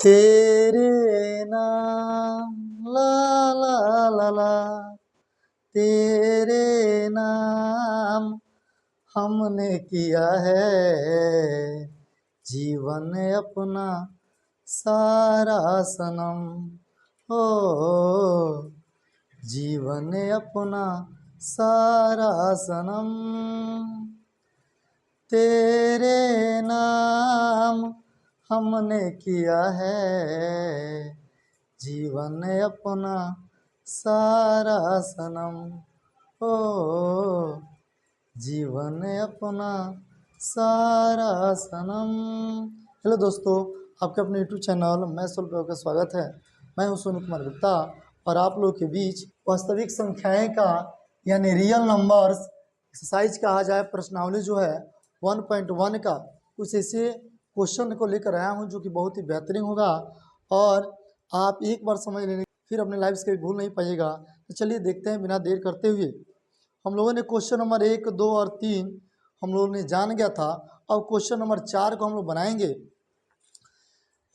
तेरे नाम ला ला ला ला, तेरे नाम हमने किया है जीवन अपना सारा सनम। हो जीवन अपना सारा सनम, तेरे नाम हमने किया है जीवन अपना सारा सनम। ओ जीवन अपना सारा सनम। हेलो दोस्तों, आपके अपने यूट्यूब चैनल मैं स्वल्प का स्वागत है। मैं हूं सोनू कुमार गुप्ता और आप लोग के बीच वास्तविक संख्याएं का यानी रियल नंबर्स एक्सरसाइज कहा जाए प्रश्नावली जो है 1.1 का कुछ ऐसे क्वेश्चन को लेकर आया हूं जो कि बहुत ही बेहतरीन होगा और आप एक बार समझ लेने फिर अपने लाइफ से भूल नहीं पाइएगा। तो चलिए देखते हैं बिना देर करते हुए। हम लोगों ने क्वेश्चन नंबर 1, 2 और 3 हम लोगों ने जान गया था। अब क्वेश्चन नंबर 4 को हम लोग बनाएंगे।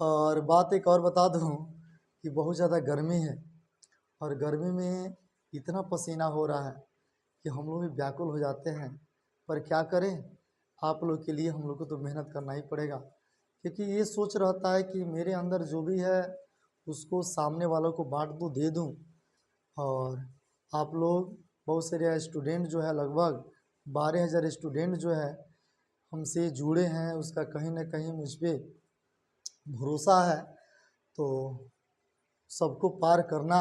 और बात एक और बता दूं कि बहुत ज़्यादा गर्मी है और गर्मी में इतना पसीना हो रहा है कि हम लोग भी व्याकुल हो जाते हैं। पर क्या करें, आप लोग के लिए हम लोग को तो मेहनत करना ही पड़ेगा, क्योंकि ये सोच रहता है कि मेरे अंदर जो भी है उसको सामने वालों को बांट दूँ, दे दूँ। और आप लोग बहुत सारे स्टूडेंट जो है, लगभग 12,000 स्टूडेंट जो है हमसे जुड़े हैं, उसका कहीं ना कहीं मुझ पर भरोसा है। तो सबको पार करना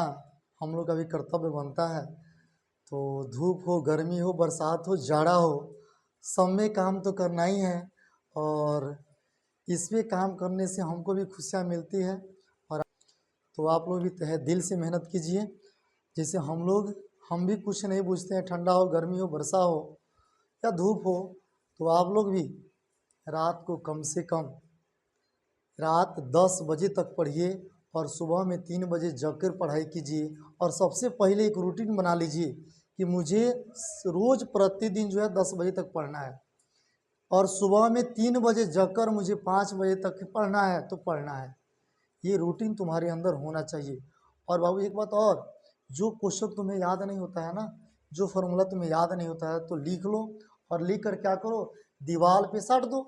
हम लोग का भी कर्तव्य बनता है। तो धूप हो, गर्मी हो, बरसात हो, जाड़ा हो, सब में काम तो करना ही है और इसमें काम करने से हमको भी खुशियाँ मिलती है। और तो आप लोग भी तहे दिल से मेहनत कीजिए। जैसे हम भी कुछ नहीं पूछते हैं, ठंडा हो, गर्मी हो, वर्षा हो या धूप हो, तो आप लोग भी रात को कम से कम रात 10 बजे तक पढ़िए और सुबह में 3 बजे जग कर पढ़ाई कीजिए। और सबसे पहले एक रूटीन बना लीजिए कि मुझे रोज़ प्रतिदिन जो है 10 बजे तक पढ़ना है और सुबह में 3 बजे जग कर मुझे 5 बजे तक पढ़ना है तो पढ़ना है। ये रूटीन तुम्हारे अंदर होना चाहिए। और बाबू एक बात और, जो क्वेश्चन तुम्हें याद नहीं होता है ना, जो फार्मूला तुम्हें याद नहीं होता है तो लिख लो और लिख कर क्या करो, दीवार पे साट दो।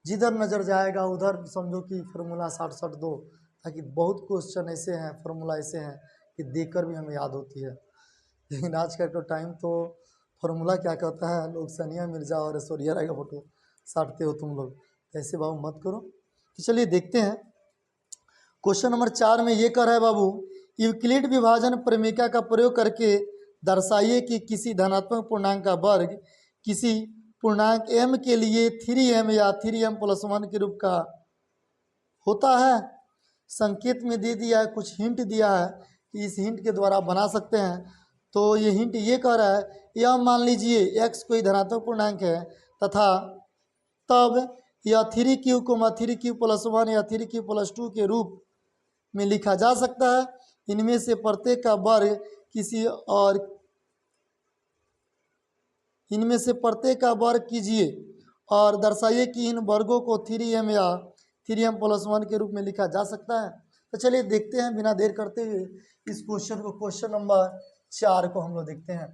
जिधर नज़र जाएगा उधर समझो कि फार्मूला साट दो, ताकि बहुत क्वेश्चन ऐसे हैं, फार्मूला ऐसे हैं कि देखकर भी हमें याद होती है। लेकिन आज का टाइम तो फार्मूला क्या कहता है, लोग सनिया मिर्जा और ऐश्वर्या राय का फोटो साटते हो तुम लोग। ऐसे बाबू मत करो। तो चलिए देखते हैं। क्वेश्चन नंबर 4 में ये कर रहा है बाबू, यूक्लिड विभाजन प्रमेयिका का प्रयोग करके दर्शाइए कि किसी धनात्मक पूर्णांक का वर्ग किसी पूर्णांक m के लिए 3m या 3m+1 के रूप का होता है। संकेत में दे दिया है, कुछ हिंट दिया है कि इस हिंट के द्वारा बना सकते हैं। तो ये हिंट ये कह रहा है, यह मान लीजिए x कोई धनात्मक पूर्णांक है तथा तब यह 3q, 3q+1 या 3q+2 के रूप में लिखा जा सकता है। इनमें से प्रत्येक का वर्ग किसी और इनमें से प्रत्येक का वर्ग कीजिए और दर्शाइए कि इन वर्गों को 3m या 3m+1 के रूप में लिखा जा सकता है। तो चलिए देखते हैं बिना देर करते हुए इस क्वेश्चन को। क्वेश्चन नंबर 4 को हम लोग देखते हैं।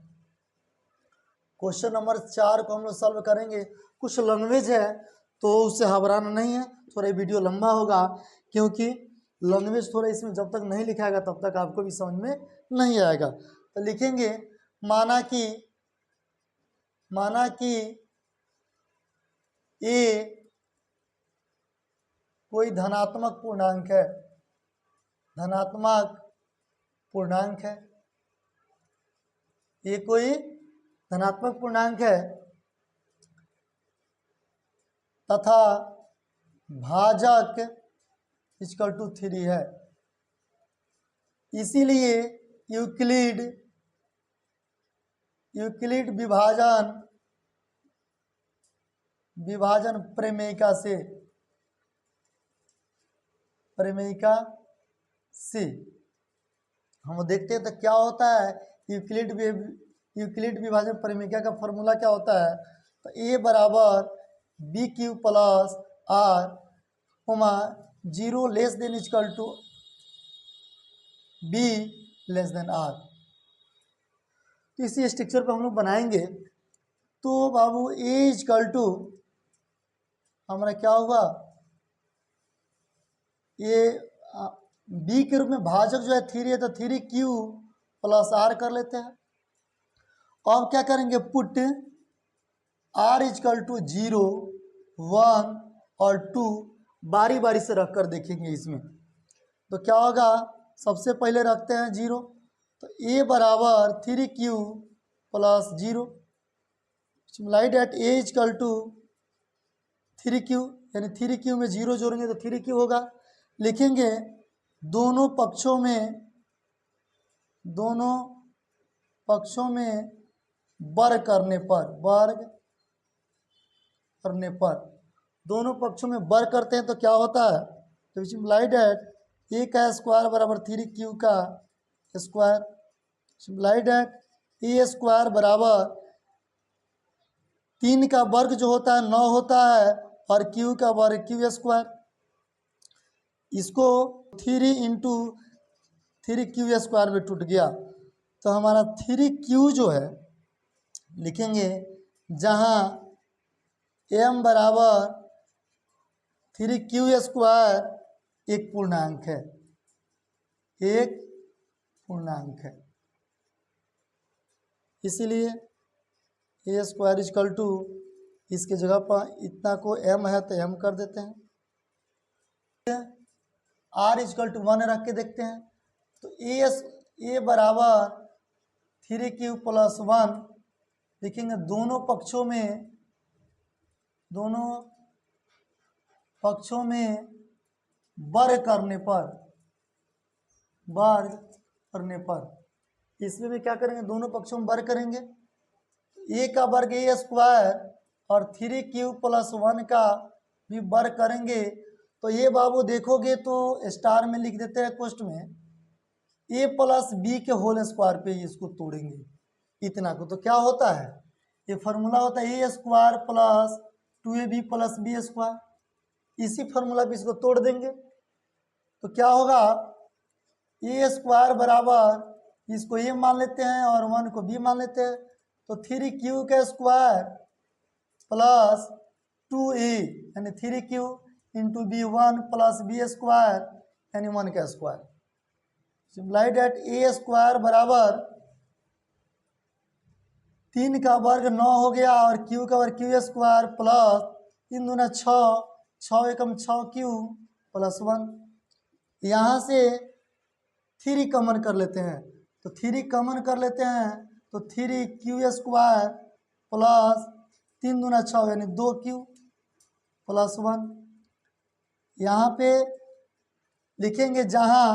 क्वेश्चन नंबर 4 को हम लोग सॉल्व करेंगे। कुछ लैंग्वेज है तो उससे घबराना नहीं है, थोड़ा वीडियो लंबा होगा क्योंकि लैंग्वेज थोड़ा इसमें जब तक नहीं लिखाएगा तब तक आपको भी समझ में नहीं आएगा। तो लिखेंगे, माना कि ए कोई धनात्मक पूर्णांक है, ये कोई धनात्मक पूर्णांक है तथा भाजक = 3 है। इसीलिए यूक्लिड विभाजन प्रमेयिका से हम देखते हैं तो क्या होता है। यूक्लिड विभाजन प्रमेयिका का फॉर्मूला क्या होता है, तो a = bq + r, zero less than equal to b less than r. तो इसी स्ट्रक्चर पर हम लोग बनाएंगे। तो बाबू ए इक्वल टू हमारा क्या होगा, ये बी के रूप में भाजक जो है 3 है तो 3q प्लस आर कर लेते हैं। अब क्या करेंगे, पुट आर इक्वल टू 0, 1 और 2 बारी बारी से रख कर देखेंगे इसमें। तो क्या होगा, सबसे पहले रखते हैं 0, तो a बराबर 3q plus 0 simplified at a equal to 3q, यानी 3q में 0 जोड़ेंगे तो 3q होगा। लिखेंगे दोनों पक्षों में वर्ग करने पर दोनों पक्षों में वर्ग करते हैं तो क्या होता है, तो सिम्प्लाइड एट a का स्क्वायर बराबर 3q का square simplified at a square बराबर 3 का वर्ग जो होता है 9 होता है और q का वर्ग q स्क्वायर। इसको 3 इंटू 3q स्क्वायर में टूट गया तो हमारा 3q जो है लिखेंगे, जहाँ m बराबर 3q स्क्वायर एक पूर्णांक है, इसीलिए ए स्क्वायर इक्वल टू इसके जगह पर इतना को m है तो m कर देते हैं। r इक्वल टू 1 रख के देखते हैं तो ए बराबर 3q प्लस 1 लिखेंगे। दोनों पक्षों में वर्ग करने पर इसमें भी क्या करेंगे, दोनों पक्षों में वर्ग करेंगे। a का वर्ग a स्क्वायर और 3q प्लस 1 का भी वर्ग करेंगे। तो ये बाबू देखोगे तो स्टार में लिख देते हैं क्वेश्चन में, a प्लस बी के होल स्क्वायर पे इसको तोड़ेंगे इतना को। तो क्या होता है, ये फार्मूला होता है a square plus 2ab plus b square. इसी फार्मूला पे इसको तोड़ देंगे तो क्या होगा, a स्क्वायर बराबर इसको a मान लेते हैं और 1 को b मान लेते हैं तो 3q का स्क्वायर प्लस 2a यानी 3q into b 1 plus b square यानी 1 का square simplified at a square बराबर 3 का वर्ग 9 हो गया और q का वर्ग q स्क्वायर प्लस 3 दूना 6, 6 एकम 6q प्लस 1। यहाँ से 3 कॉमन कर लेते हैं तो 3 कॉमन कर लेते हैं तो 3q स्क्वायर प्लस 3 दूना 6 यानी 2q प्लस 1। यहाँ पे लिखेंगे जहाँ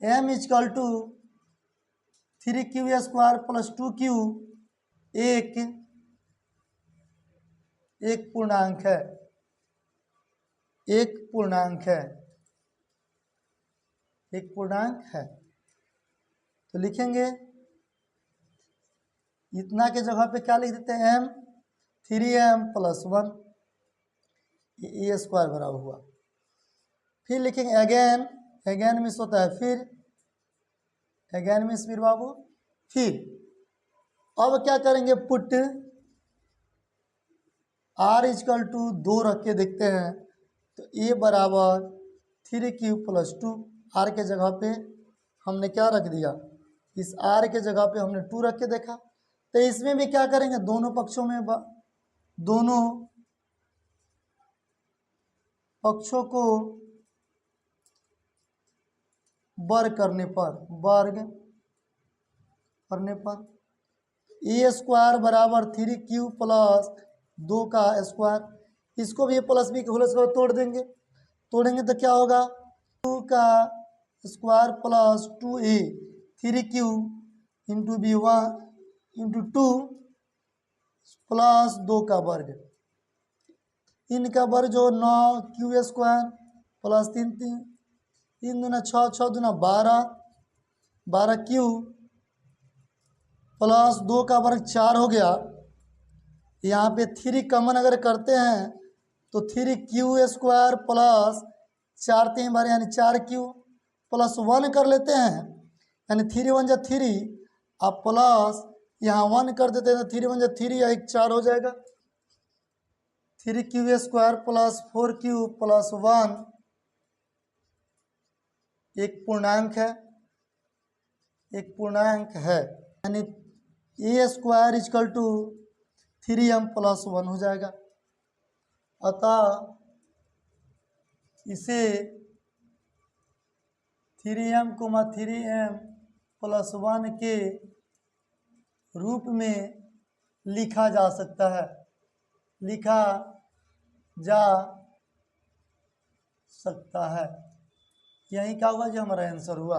m equal to 3q square plus 2q एक पूर्णांक है, तो लिखेंगे इतना के जगह पे क्या लिख देते हैं, m 3m प्लस 1 ए स्क्वायर बराबर हुआ। फिर लिखेंगे अगेन मिस होता है, फिर बाबू फिर अब क्या करेंगे, पुट r इक्वल टू 2 रख के देखते हैं तो a बराबर 3q प्लस 2। r के जगह पे हमने क्या रख दिया, इस r के जगह पे हमने 2 रख के देखा। तो इसमें भी क्या करेंगे, दोनों पक्षों को वर्ग करने पर ए स्क्वायर बराबर 3q प्लस 2 का स्क्वायर, इसको भी a प्लस बी के होल स्क्वायर तोड़ेंगे तो क्या होगा, 2 का square plus 2a 3q into b 1 into 2 plus 2 का वर्ग, इनका वर्ग जो 9q स्क्वायर प्लस 3 दूना 6, 6 दूना 12q प्लस 2 का वर्ग 4 हो गया यहाँ पे 3 कॉमन अगर करते हैं तो 3q² प्लस 4 3 बार यानी 4q प्लस 1 कर लेते हैं, यानी 3 1 जा 3 अब प्लस यहाँ 1 कर देते हैं तो 3 1 जा 3 या 1 4 हो जाएगा। 3q² प्लस 4q प्लस 1 एक पूर्णांक है, यानी a² is equal to 3m plus 1 हो जाएगा। अतः इसे 3m 3m प्लस 1 के रूप में लिखा जा सकता है, यही क्या हुआ जो हमारा आंसर हुआ।